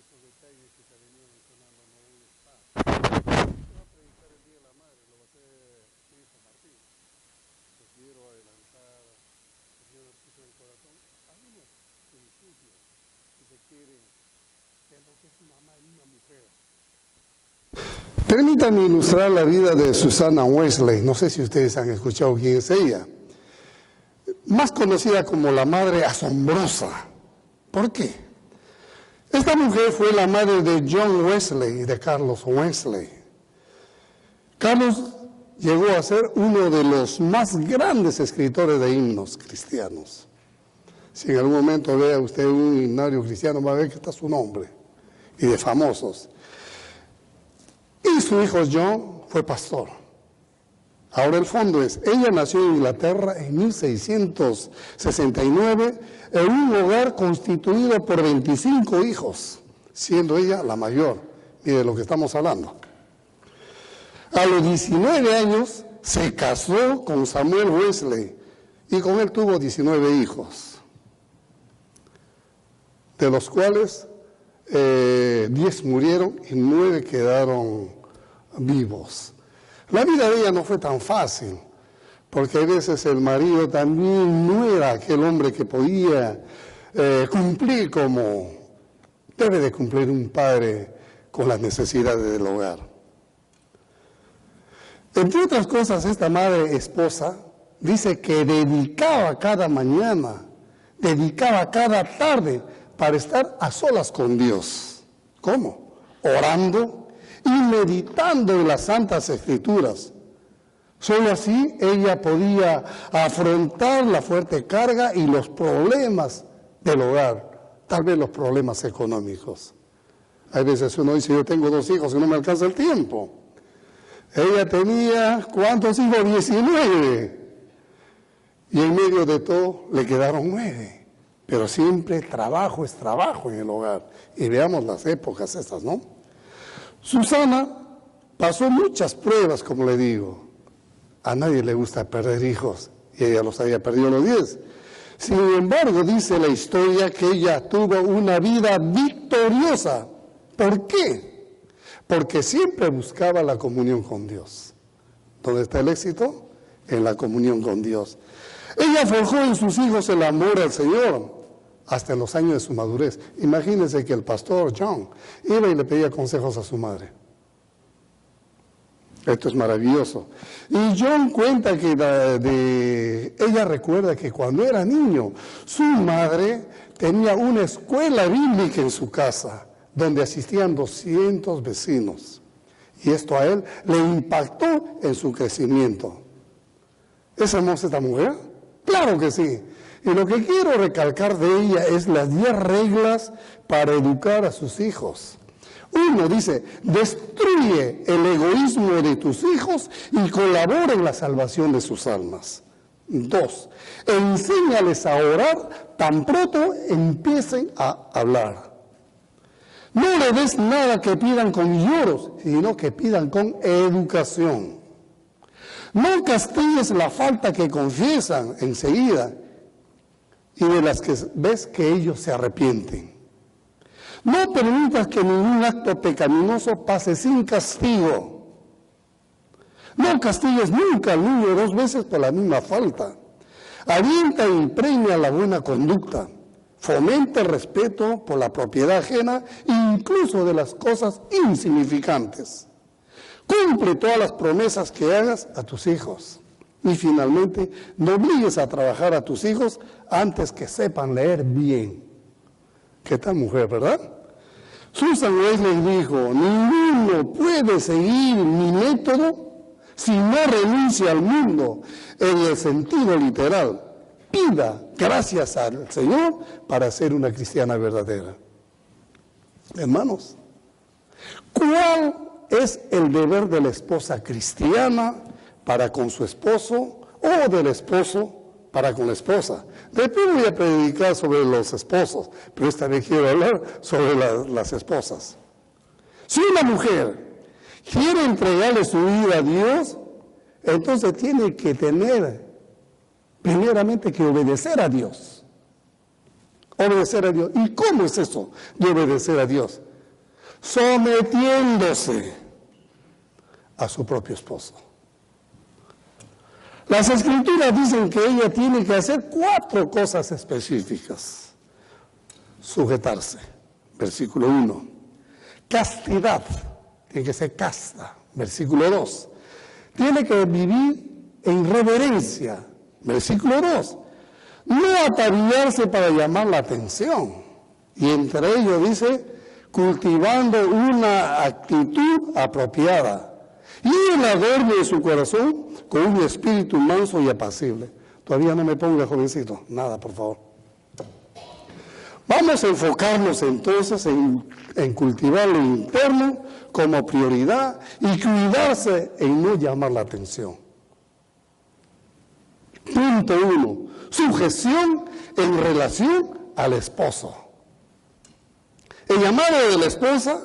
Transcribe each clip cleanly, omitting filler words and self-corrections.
esos detalles que te venía mencionando no voy a estar. Se va a predicar el Día de la Madre, lo va a hacer mi hijo Martín. Pues quiero adelantar, el Señor me puso en el corazón algunos principios que se quieren de lo que es una mamá y una mujer. Permítanme ilustrar la vida de Susanna Wesley. No sé si ustedes han escuchado quién es ella. Más conocida como la Madre Asombrosa. ¿Por qué? Esta mujer fue la madre de John Wesley y de Carlos Wesley. Carlos llegó a ser uno de los más grandes escritores de himnos cristianos. Si en algún momento vea usted un himnario cristiano, va a ver que está su nombre, y de famosos. Y su hijo John fue pastor. Ahora el fondo es, ella nació en Inglaterra en 1669 en un hogar constituido por 25 hijos, siendo ella la mayor. Mire de lo que estamos hablando. A los 19 años se casó con Samuel Wesley y con él tuvo 19 hijos, de los cuales 10 murieron y 9 quedaron vivos. La vida de ella no fue tan fácil, porque a veces el marido también no era aquel hombre que podía cumplir como debe de cumplir un padre con las necesidades del hogar. Entre otras cosas, esta madre esposa dice que dedicaba cada mañana, dedicaba cada tarde para estar a solas con Dios. ¿Cómo? Orando y meditando en las Santas Escrituras. Solo así ella podía afrontar la fuerte carga y los problemas del hogar, tal vez los problemas económicos. Hay veces uno dice, yo tengo 2 hijos y no me alcanza el tiempo. Ella tenía, ¿cuántos hijos? 19. Y en medio de todo le quedaron 9. Pero siempre trabajo es trabajo en el hogar. Y veamos las épocas estas, ¿no? Susana pasó muchas pruebas, como le digo. A nadie le gusta perder hijos, y ella los había perdido los 10. Sin embargo, dice la historia que ella tuvo una vida victoriosa. ¿Por qué? Porque siempre buscaba la comunión con Dios. ¿Dónde está el éxito? En la comunión con Dios. Ella forjó en sus hijos el amor al Señor hasta en los años de su madurez. Imagínense que el pastor John iba y le pedía consejos a su madre. Esto es maravilloso. Y John cuenta que ella recuerda que cuando era niño, su madre tenía una escuela bíblica en su casa, donde asistían 200 vecinos. Y esto a él le impactó en su crecimiento. ¿Es hermosa esta mujer? Claro que sí. Y lo que quiero recalcar de ella es las 10 reglas para educar a sus hijos. 1 dice, destruye el egoísmo de tus hijos y colabora en la salvación de sus almas. 2, enséñales a orar tan pronto empiecen a hablar. No le des nada que pidan con lloros, sino que pidan con educación. No castigues la falta que confiesan enseguida y de las que ves que ellos se arrepienten. No permitas que ningún acto pecaminoso pase sin castigo. No castigues nunca al niño 2 veces por la misma falta. Alienta e impregna la buena conducta. Fomenta el respeto por la propiedad ajena, incluso de las cosas insignificantes. Cumple todas las promesas que hagas a tus hijos. Y finalmente, no obligues a trabajar a tus hijos antes que sepan leer bien. ¿Qué tal mujer, verdad? Susan Wesley dijo, ninguno puede seguir mi método si no renuncia al mundo en el sentido literal. Pida gracias al Señor para ser una cristiana verdadera. Hermanos, ¿cuál es el deber de la esposa cristiana para con su esposo o del esposo para con la esposa? Después voy a predicar sobre los esposos, pero esta vez quiero hablar sobre las esposas. Si una mujer quiere entregarle su vida a Dios, entonces tiene que tener primeramente que obedecer a Dios. Obedecer a Dios. ¿Y cómo es eso de obedecer a Dios? sometiéndose a su propio esposo. Las Escrituras dicen que ella tiene que hacer 4 cosas específicas. Sujetarse, versículo 1. Castidad, tiene que ser casta, versículo 2. Tiene que vivir en reverencia, versículo 2. No ataviarse para llamar la atención. Y entre ellos dice, cultivando una actitud apropiada. Y el adorno de su corazón con un espíritu manso y apacible. Todavía no me ponga, jovencito. Nada, por favor. Vamos a enfocarnos entonces en cultivar lo interno como prioridad y cuidarse en no llamar la atención. Punto 1. Sujeción en relación al esposo. El llamado de la esposa,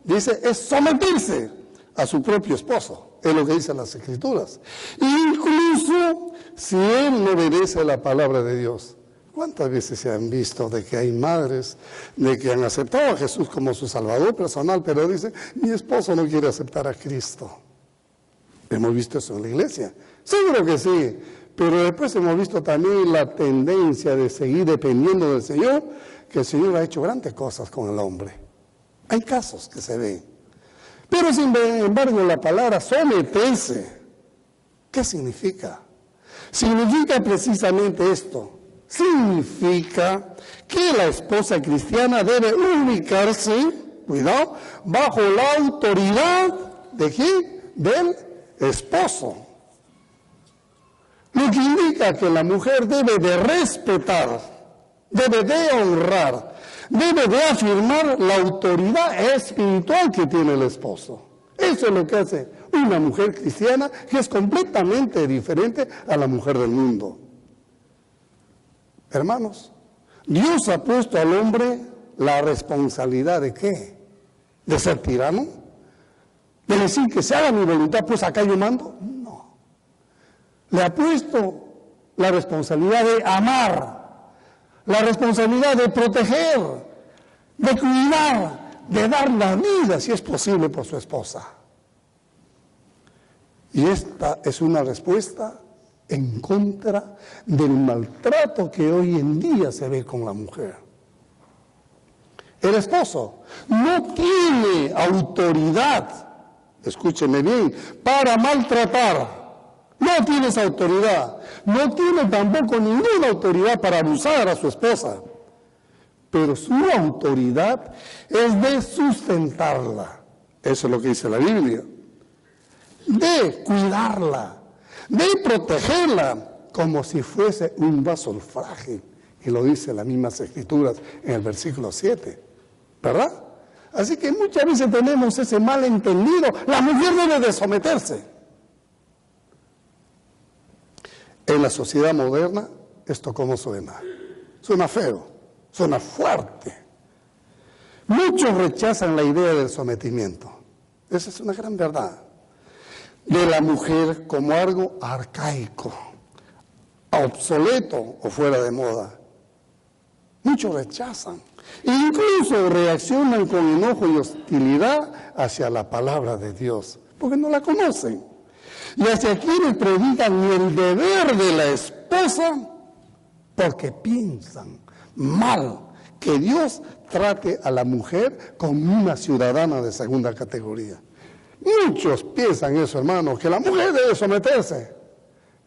dice, es someterse a su propio esposo. Es lo que dicen las Escrituras. Incluso si él no obedece la palabra de Dios. ¿Cuántas veces se han visto de que hay madres de que han aceptado a Jesús como su Salvador personal, pero dicen, mi esposo no quiere aceptar a Cristo? ¿Hemos visto eso en la iglesia? Seguro que sí, pero después hemos visto también la tendencia de seguir dependiendo del Señor, que el Señor ha hecho grandes cosas con el hombre. Hay casos que se ven. Pero sin embargo la palabra someterse, ¿qué significa? Significa precisamente esto. Significa que la esposa cristiana debe ubicarse, cuidado, bajo la autoridad ¿de quién? Del esposo. Lo que indica que la mujer debe de respetar, debe de honrar, debe de afirmar la autoridad espiritual que tiene el esposo. Eso es lo que hace una mujer cristiana, que es completamente diferente a la mujer del mundo. Hermanos, Dios ha puesto al hombre la responsabilidad ¿de qué? ¿De ser tirano? ¿De decir que se haga mi voluntad, pues acá yo mando? No. Le ha puesto la responsabilidad de amar, la responsabilidad de proteger, de cuidar, de dar la vida, si es posible, por su esposa. Y esta es una respuesta en contra del maltrato que hoy en día se ve con la mujer. El esposo no tiene autoridad, escúcheme bien, para maltratar. No tiene esa autoridad. No tiene tampoco ninguna autoridad para abusar a su esposa. Pero su autoridad es de sustentarla. Eso es lo que dice la Biblia. De cuidarla, de protegerla, como si fuese un vaso frágil. Y lo dice las mismas Escrituras en el versículo 7. ¿Verdad? Así que muchas veces tenemos ese malentendido. La mujer debe de someterse. En la sociedad moderna, ¿esto cómo suena? Suena feo, suena fuerte. Muchos rechazan la idea del sometimiento. Esa es una gran verdad. De la mujer como algo arcaico, obsoleto o fuera de moda. Muchos rechazan. Incluso reaccionan con enojo y hostilidad hacia la palabra de Dios, porque no la conocen. Y hacia quienes predican el deber de la esposa, porque piensan mal que Dios trate a la mujer como una ciudadana de segunda categoría. Muchos piensan eso, hermano, que la mujer debe someterse.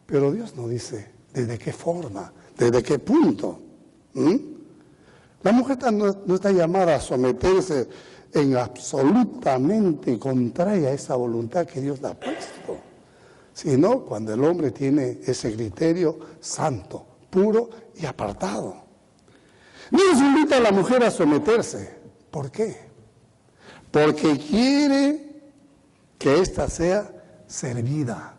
Pero Dios no dice desde qué forma, desde qué punto. La mujer no está llamada a someterse en absolutamente contraria a esa voluntad que Dios le ha puesto, sino cuando el hombre tiene ese criterio santo, puro y apartado. Dios invita a la mujer a someterse. ¿Por qué? Porque quiere que ésta sea servida,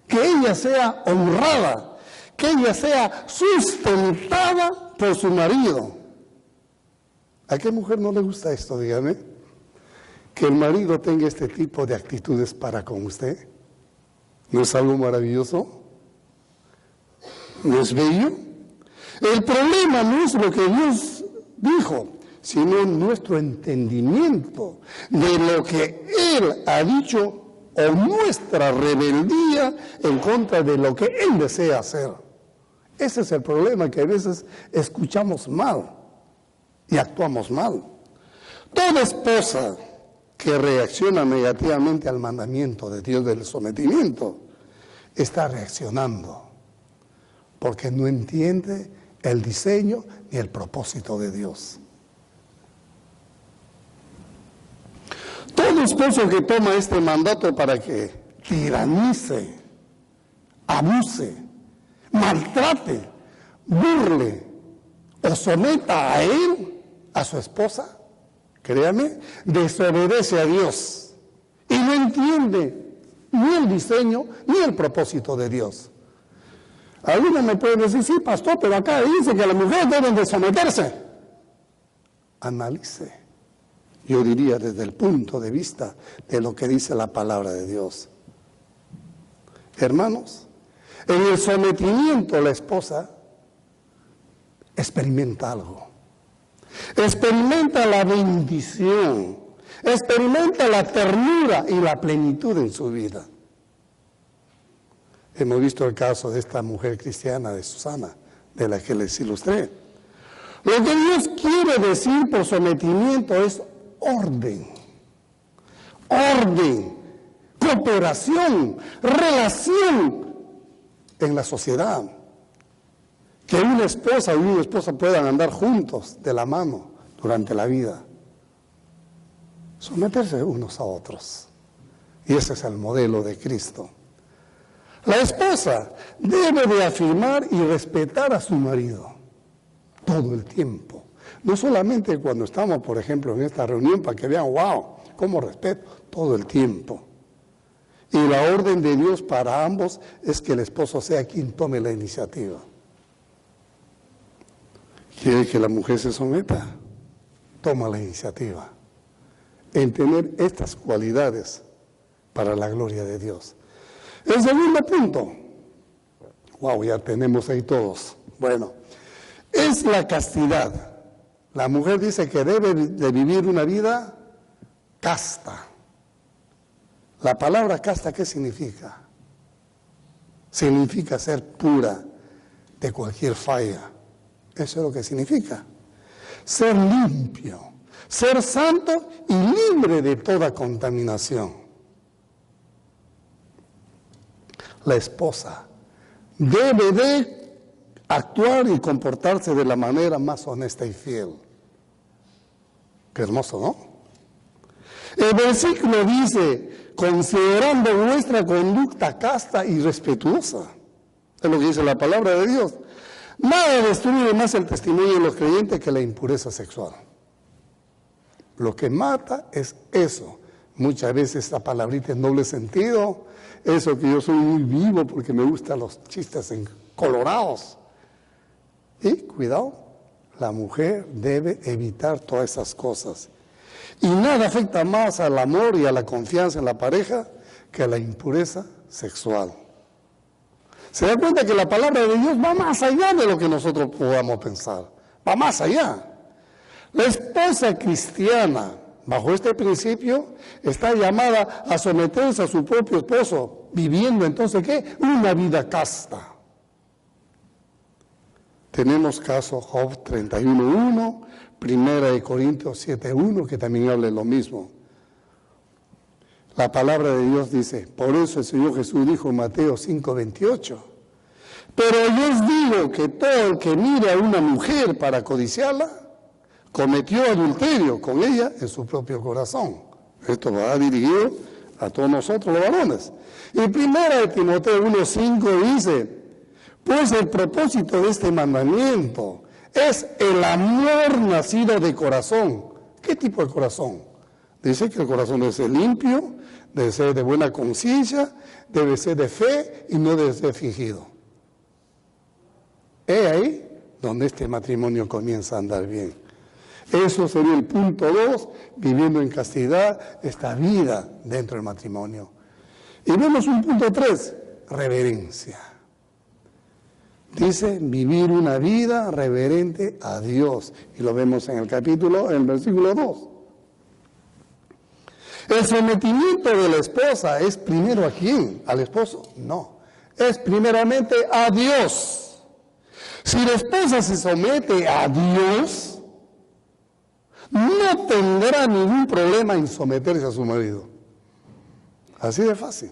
que ella sea honrada, que ella sea sustentada por su marido. ¿A qué mujer no le gusta esto, dígame? Que el marido tenga este tipo de actitudes para con usted. ¿No es algo maravilloso? ¿No es bello? El problema no es lo que Dios dijo, sino nuestro entendimiento de lo que Él ha dicho o nuestra rebeldía en contra de lo que Él desea hacer. Ese es el problema, que a veces escuchamos mal y actuamos mal. Toda esposa que reacciona negativamente al mandamiento de Dios del sometimiento está reaccionando porque no entiende el diseño ni el propósito de Dios. Todo esposo que toma este mandato para que tiranice, abuse, maltrate, burle o someta a él, a su esposa, créame, desobedece a Dios y no entiende ni el diseño ni el propósito de Dios. Algunos me pueden decir, sí, pastor, pero acá dice que las mujeres deben de someterse. Analice. Yo diría desde el punto de vista de lo que dice la palabra de Dios. Hermanos, en el sometimiento la esposa experimenta algo. Experimenta la bendición, experimenta la ternura y la plenitud en su vida. Hemos visto el caso de esta mujer cristiana, de Susana, de la que les ilustré. Lo que Dios quiere decir por sometimiento es orden, cooperación, relación en la sociedad. Que una esposa y una esposa puedan andar juntos de la mano durante la vida. Someterse unos a otros. Y ese es el modelo de Cristo. La esposa debe de afirmar y respetar a su marido todo el tiempo. No solamente cuando estamos, por ejemplo, en esta reunión para que vean, wow, cómo respeto, todo el tiempo. Y la orden de Dios para ambos es que el esposo sea quien tome la iniciativa. ¿Quiere que la mujer se someta? Toma la iniciativa en tener estas cualidades para la gloria de Dios. El segundo punto, wow, ya tenemos ahí todos. Bueno, es la castidad. La mujer dice que debe de vivir una vida casta. La palabra casta, ¿qué significa? Significa ser pura de cualquier falla. Eso es lo que significa. Ser limpio, ser santo y libre de toda contaminación. La esposa debe de actuar y comportarse de la manera más honesta y fiel. Qué hermoso, ¿no? El versículo dice, considerando vuestra conducta casta y respetuosa. Es lo que dice la palabra de Dios. Nada destruye más el testimonio de los creyentes que la impureza sexual. Lo que mata es eso. Muchas veces esta palabrita en doble sentido, eso que yo soy muy vivo porque me gustan los chistes colorados. Y cuidado, la mujer debe evitar todas esas cosas. Y nada afecta más al amor y a la confianza en la pareja que la impureza sexual. Se da cuenta que la palabra de Dios va más allá de lo que nosotros podamos pensar. Va más allá. La esposa cristiana, bajo este principio, está llamada a someterse a su propio esposo, viviendo entonces, ¿qué? Una vida casta. Tenemos caso Job 31.1, 1 Corintios 7.1, que también habla de lo mismo. La palabra de Dios dice, por eso el Señor Jesús dijo en Mateo 5.28, pero yo os digo que todo el que mire a una mujer para codiciarla, cometió adulterio con ella en su propio corazón. Esto va dirigido a todos nosotros los varones. Y 1 Timoteo 1.5 dice, pues el propósito de este mandamiento es el amor nacido de corazón. ¿Qué tipo de corazón? Dice que el corazón debe ser limpio, debe ser de buena conciencia, debe ser de fe y no debe ser fingido. Es ahí donde este matrimonio comienza a andar bien. Eso sería el punto 2, viviendo en castidad esta vida dentro del matrimonio. Y vemos un punto 3, reverencia. Dice, vivir una vida reverente a Dios. Y lo vemos en el versículo 2. El sometimiento de la esposa es primero ¿a quién? ¿Al esposo? No. Es primeramente a Dios. Si la esposa se somete a Dios, no tendrá ningún problema en someterse a su marido. Así de fácil.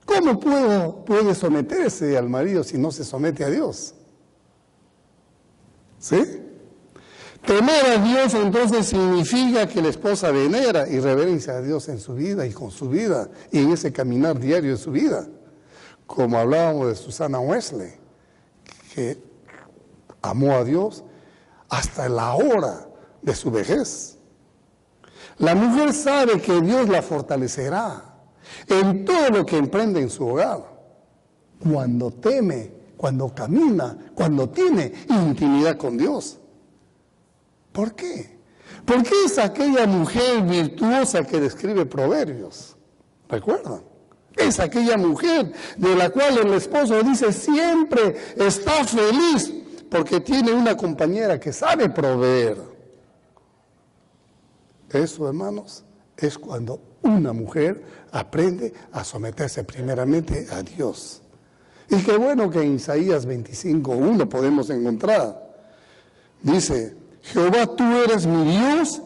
¿Cómo puede someterse al marido si no se somete a Dios? ¿Sí? Temer a Dios entonces significa que la esposa venera y reverencia a Dios en su vida y con su vida y en ese caminar diario de su vida. Como hablábamos de Susana Wesley, que amó a Dios hasta la hora de su vejez. La mujer sabe que Dios la fortalecerá en todo lo que emprende en su hogar, cuando teme, cuando camina, cuando tiene intimidad con Dios. ¿Por qué? Porque es aquella mujer virtuosa que describe Proverbios. ¿Recuerdan? Es aquella mujer de la cual el esposo dice siempre está feliz porque tiene una compañera que sabe proveer. Eso, hermanos, es cuando una mujer aprende a someterse primeramente a Dios. Y qué bueno que en Isaías 25:1 podemos encontrar. Dice, Jehová, tú eres mi Dios,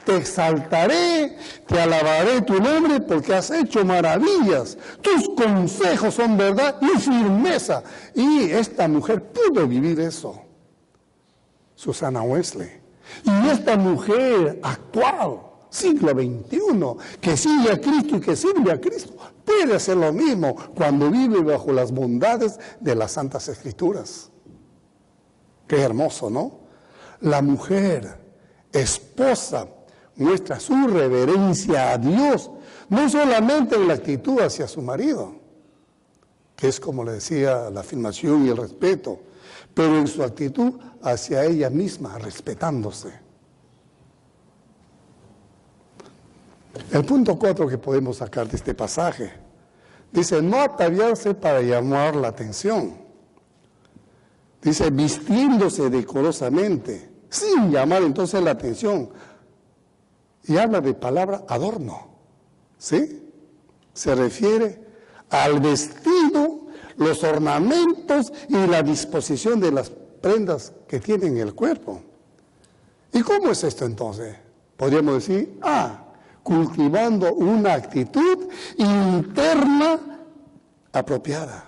te exaltaré, te alabaré tu nombre porque has hecho maravillas. Tus consejos son verdad y firmeza. Y esta mujer pudo vivir eso. Susana Wesley. Y esta mujer actual, siglo XXI, que sigue a Cristo y que sirve a Cristo, puede hacer lo mismo cuando vive bajo las bondades de las Santas Escrituras. Qué hermoso, ¿no? La mujer, esposa, muestra su reverencia a Dios, no solamente en la actitud hacia su marido, que es como le decía, la afirmación y el respeto, pero en su actitud hacia ella misma, respetándose. El punto 4 que podemos sacar de este pasaje, dice, no ataviarse para llamar la atención. Dice, vistiéndose decorosamente, sin llamar entonces la atención. Y habla de palabra adorno, ¿sí? Se refiere al vestido, los ornamentos y la disposición de las prendas que tienen el cuerpo. ¿Y cómo es esto entonces? Podríamos decir, cultivando una actitud interna apropiada.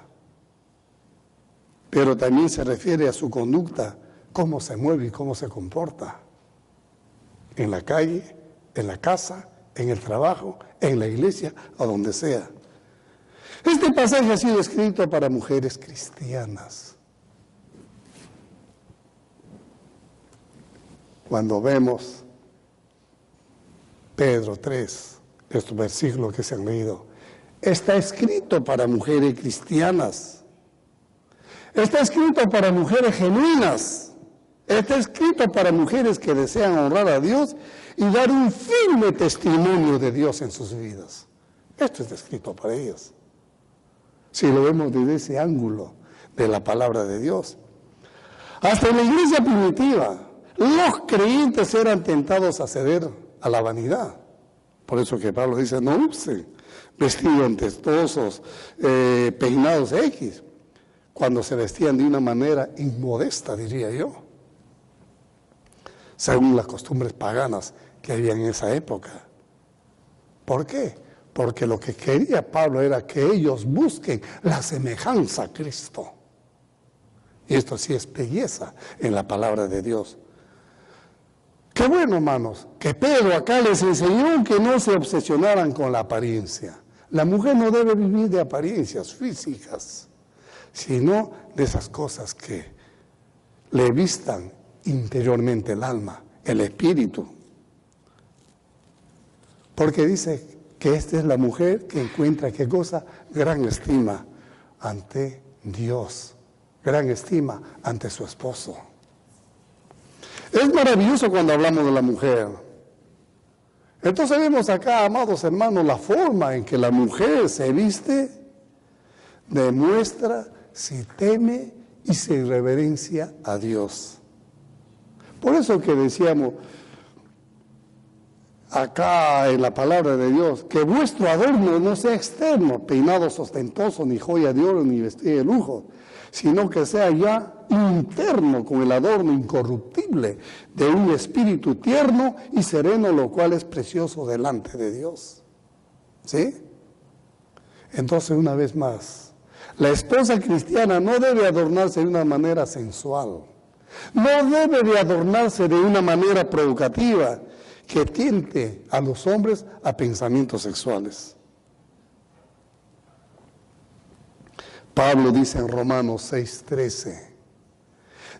Pero también se refiere a su conducta, cómo se mueve y cómo se comporta. En la calle, en la casa, en el trabajo, en la iglesia, o donde sea. Este pasaje ha sido escrito para mujeres cristianas. Cuando vemos Pedro 3, estos versículos que se han leído, está escrito para mujeres cristianas. Está escrito para mujeres genuinas. Está escrito para mujeres que desean honrar a Dios y dar un firme testimonio de Dios en sus vidas. Esto está escrito para ellas. Si lo vemos desde ese ángulo de la palabra de Dios. Hasta en la iglesia primitiva, los creyentes eran tentados a ceder a la vanidad. Por eso que Pablo dice, no usen vestidos entestosos, peinados X, cuando se vestían de una manera inmodesta, diría yo, según las costumbres paganas que había en esa época. ¿Por qué? Porque lo que quería Pablo era que ellos busquen la semejanza a Cristo. Y esto sí es belleza en la palabra de Dios. Qué bueno, hermanos, que Pedro acá les enseñó que no se obsesionaran con la apariencia. La mujer no debe vivir de apariencias físicas, sino de esas cosas que le vistan interiormente el alma, el espíritu. Porque dice que esta es la mujer que encuentra, ¿qué cosa? Gran estima ante Dios, gran estima ante su esposo. Es maravilloso cuando hablamos de la mujer. Entonces vemos acá, amados hermanos, la forma en que la mujer se viste demuestra si teme y sin reverencia a Dios. Por eso que decíamos acá en la palabra de Dios, que vuestro adorno no sea externo, peinado ostentoso, ni joya de oro, ni vestido de lujo, sino que sea ya interno, con el adorno incorruptible de un espíritu tierno y sereno, lo cual es precioso delante de Dios. ¿Sí? Entonces, una vez más, la esposa cristiana no debe adornarse de una manera sensual, no debe de adornarse de una manera provocativa que tiente a los hombres a pensamientos sexuales. Pablo dice en Romanos 6:13,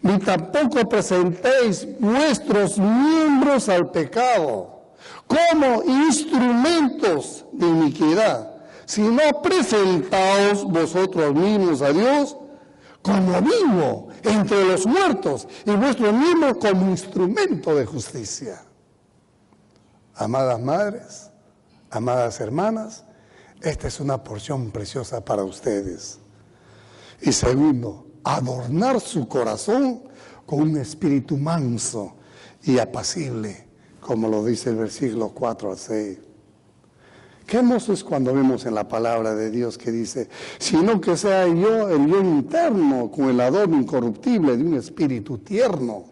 ni tampoco presentéis vuestros miembros al pecado como instrumentos de iniquidad, sino presentaos vosotros mismos a Dios como vivo entre los muertos y vuestros miembros como instrumento de justicia. Amadas madres, amadas hermanas, esta es una porción preciosa para ustedes. Y segundo, adornar su corazón con un espíritu manso y apacible, como lo dice el versículo 4 al 6. Qué hermoso es cuando vemos en la palabra de Dios que dice, sino que sea el yo interno con el adorno incorruptible de un espíritu tierno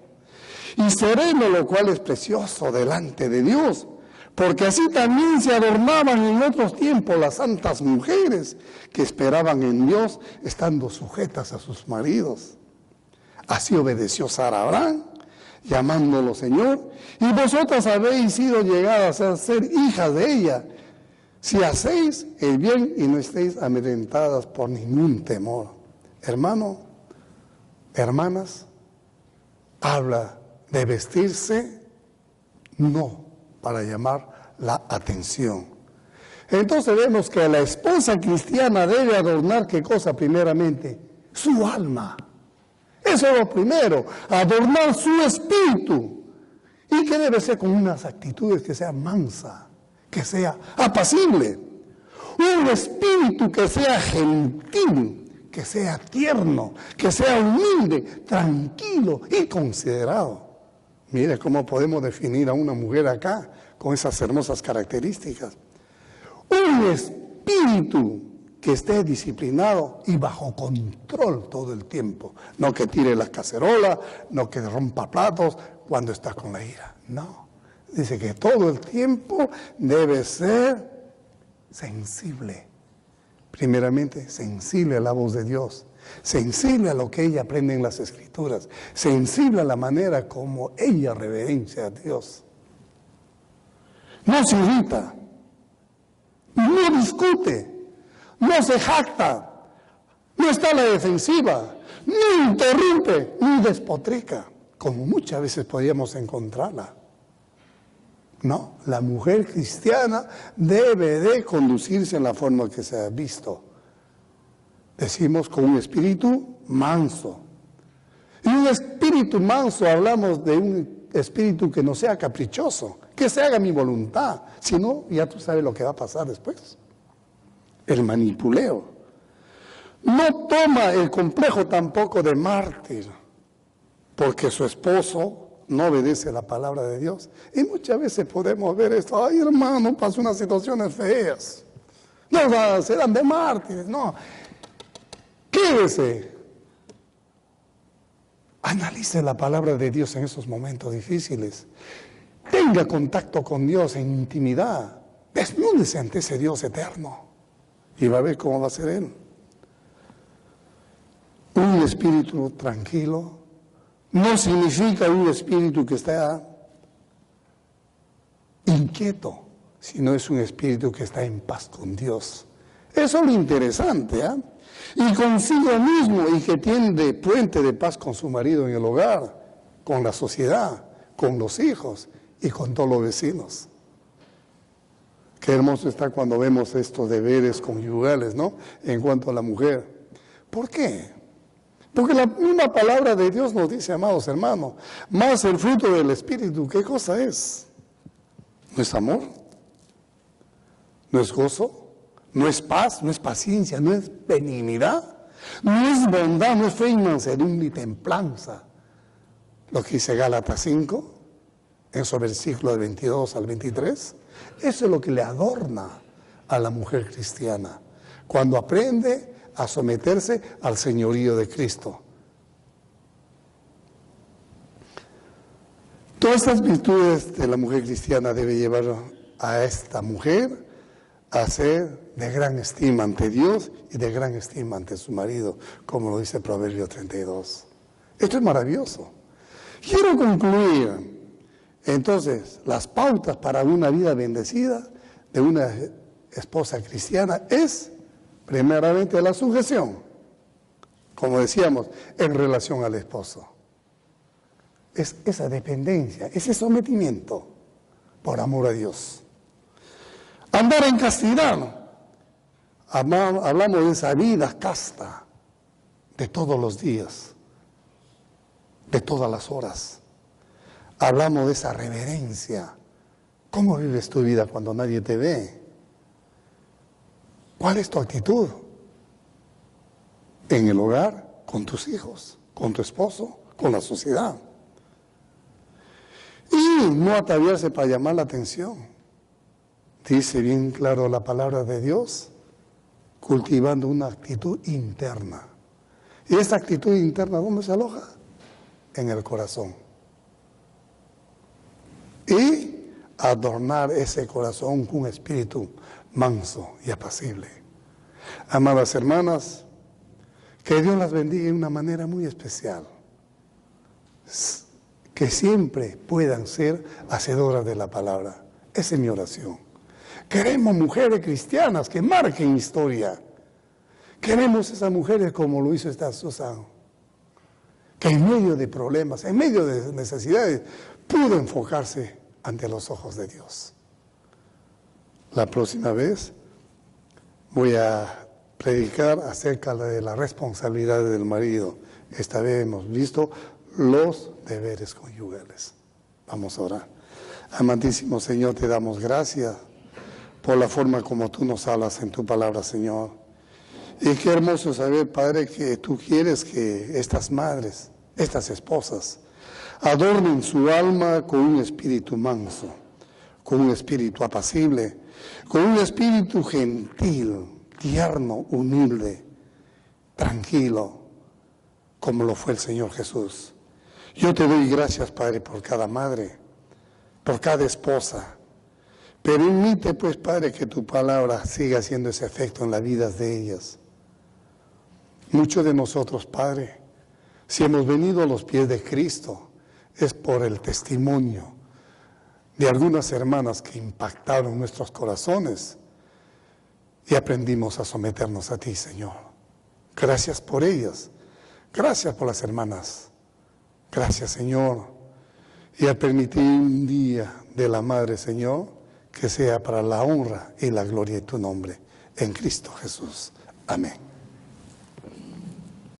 y sereno, lo cual es precioso delante de Dios. Porque así también se adornaban en otros tiempos las santas mujeres que esperaban en Dios, estando sujetas a sus maridos. Así obedeció Sara a Abraham, llamándolo Señor, y vosotras habéis sido llegadas a ser hijas de ella, si hacéis el bien y no estéis amedrentadas por ningún temor. Hermano, hermanas, habla de vestirse, no para llamar la atención. Entonces vemos que la esposa cristiana debe adornar, ¿qué cosa? Primeramente, su alma. Eso es lo primero, adornar su espíritu. Y que debe ser con unas actitudes que sea mansa, que sea apacible. Un espíritu que sea gentil, que sea tierno, que sea humilde, tranquilo y considerado. Mire cómo podemos definir a una mujer acá con esas hermosas características. Un espíritu que esté disciplinado y bajo control todo el tiempo. No que tire la cacerola, no que rompa platos cuando está con la ira. No. Dice que todo el tiempo debe ser sensible. Primeramente, sensible a la voz de Dios. Sensible a lo que ella aprende en las Escrituras, sensible a la manera como ella reverencia a Dios. No se irrita, no discute, no se jacta, no está a la defensiva, ni interrumpe, ni despotrica, como muchas veces podíamos encontrarla. No, la mujer cristiana debe de conducirse en la forma que se ha visto. Decimos con un espíritu manso. Y un espíritu manso, hablamos de un espíritu que no sea caprichoso, que se haga mi voluntad. Si no, ya tú sabes lo que va a pasar después. El manipuleo. No toma el complejo tampoco de mártir, porque su esposo no obedece la palabra de Dios. Y muchas veces podemos ver esto, ay hermano, pasó unas situaciones feas. No, se dan de mártires, no. Quédese. Analice la palabra de Dios en esos momentos difíciles. Tenga contacto con Dios en intimidad. Desnúdese ante ese Dios eterno. Y va a ver cómo va a ser Él. Un espíritu tranquilo no significa un espíritu que está inquieto, sino es un espíritu que está en paz con Dios. Eso es lo interesante, ¿eh? Y consigo mismo, y que tiende puente de paz con su marido en el hogar, con la sociedad, con los hijos y con todos los vecinos. Qué hermoso está cuando vemos estos deberes conyugales, ¿no? En cuanto a la mujer. ¿Por qué? Porque la misma palabra de Dios nos dice, amados hermanos, más el fruto del Espíritu, ¿qué cosa es? ¿No es amor? ¿No es gozo? ¿No es paz? ¿No es paciencia? ¿No es benignidad? No es bondad, no es fe y mansedumbre ni templanza. Lo que dice Gálatas 5, en esos versículos del 22 al 23, eso es lo que le adorna a la mujer cristiana, cuando aprende a someterse al señorío de Cristo. Todas estas virtudes de la mujer cristiana debe llevar a esta mujer a ser de gran estima ante Dios y de gran estima ante su marido, como lo dice Proverbio 32. Esto es maravilloso. Quiero concluir, entonces, las pautas para una vida bendecida de una esposa cristiana es, primeramente, la sujeción, como decíamos, en relación al esposo. Es esa dependencia, ese sometimiento por amor a Dios. Andar en castidad. Hablamos de esa vida casta de todos los días, de todas las horas. Hablamos de esa reverencia. ¿Cómo vives tu vida cuando nadie te ve? ¿Cuál es tu actitud? En el hogar, con tus hijos, con tu esposo, con la sociedad. Y no ataviarse para llamar la atención. Dice bien claro la palabra de Dios, cultivando una actitud interna. ¿Y esta actitud interna dónde se aloja? En el corazón. Y adornar ese corazón con un espíritu manso y apacible. Amadas hermanas, que Dios las bendiga de una manera muy especial. Que siempre puedan ser hacedoras de la palabra. Esa es mi oración. Queremos mujeres cristianas que marquen historia. Queremos esas mujeres como lo hizo esta Susan, que en medio de problemas, en medio de necesidades, pudo enfocarse ante los ojos de Dios. La próxima vez voy a predicar acerca de la responsabilidad del marido. Esta vez hemos visto los deberes conyugales. Vamos a orar. Amantísimo Señor, te damos gracias por la forma como tú nos hablas en tu palabra, Señor. Y qué hermoso saber, Padre, que tú quieres que estas madres, estas esposas, adornen su alma con un espíritu manso, con un espíritu apacible, con un espíritu gentil, tierno, humilde, tranquilo, como lo fue el Señor Jesús. Yo te doy gracias, Padre, por cada madre, por cada esposa. Permite, pues, Padre, que tu palabra siga haciendo ese efecto en las vidas de ellas. Muchos de nosotros, Padre, si hemos venido a los pies de Cristo, es por el testimonio de algunas hermanas que impactaron nuestros corazones y aprendimos a someternos a ti, Señor. Gracias por ellas. Gracias por las hermanas. Gracias, Señor. Y a permitir un día de la Madre, Señor, que sea para la honra y la gloria de tu nombre. En Cristo Jesús. Amén.